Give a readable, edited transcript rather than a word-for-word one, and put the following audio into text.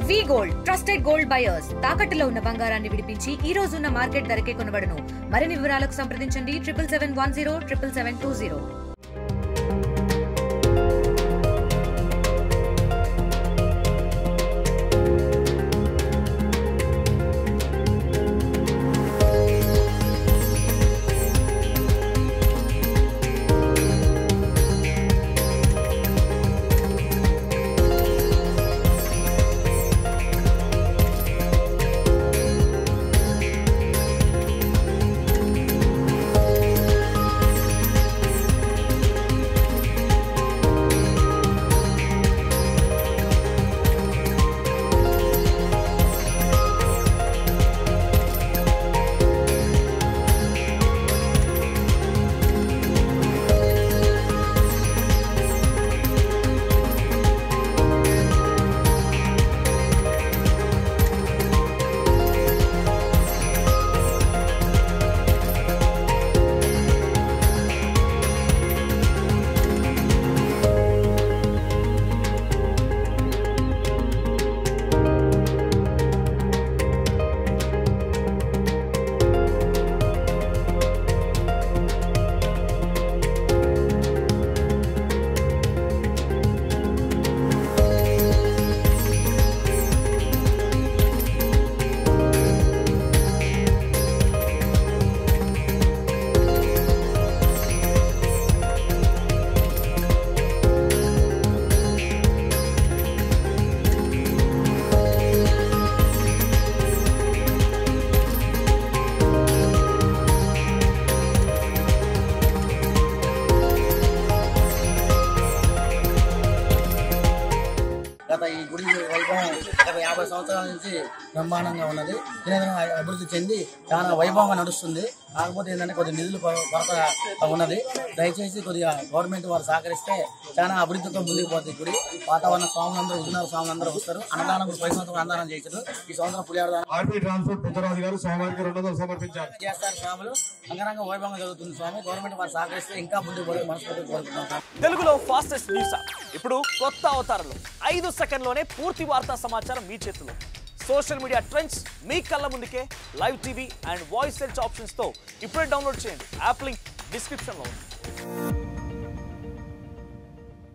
వి gold trusted gold buyers తాకట్టులో ఉన్న బంగారాన్ని విడిపించి ఈ రోజు ఉన్న మార్కెట్ ధరకే కొనబడును. మరిన్ని వివరాలకు సంప్రదించండి 7771077720. గత ఈ గుడి వైభవం గత 50 సంవత్సరాల నుంచి బ్రహ్మాండంగా ఉన్నది. దినదిన అభివృద్ధి చెంది చాలా వైభవంగా నడుస్తుంది. కాకపోతే ఏంటంటే కొద్ది నిధులు కొరత ఉన్నది. దయచేసి కొద్దిగా గవర్నమెంట్ వారు సహకరిస్తే చాలా అభివృద్ధితో ముందుకు పోతుంది. గుడి వాతావరణ స్వాములందరూ ఉన్నారు, స్వాములందరూ వస్తారు. అన్నదానం 10 సంవత్సరాలు అన్నదానం చేశారు. ఈ సంవత్సరం పులిహారదానం ట్రాన్స్పోర్ట్ పుచ్చరాజు గారు స్వామివారికి 200 సమర్పించారు. చేస్తారు. స్వాములు అంగరంగ వైభవంగా జరుగుతుంది. స్వామి గవర్నమెంట్ వారు సహకరిస్తే ఇంకా ముందుకు పోయి మనస్ఫూర్తిగా కోరుకుంటున్నాం. తెలుగులో ఫాస్టెస్ట్ న్యూస్ ఇప్పుడు కొత్త అవతారంలో 5 సెకండ్లోనే పూర్తి వార్తా సమాచారం మీ చేతిలో. సోషల్ మీడియా ట్రెండ్స్ మీ కళ్ళ ముందుకే live TV and voice search options తో ఇప్పుడే డౌన్లోడ్ చేయండి. యాప్ లింక్ డిస్క్రిప్షన్ లో ఉంది.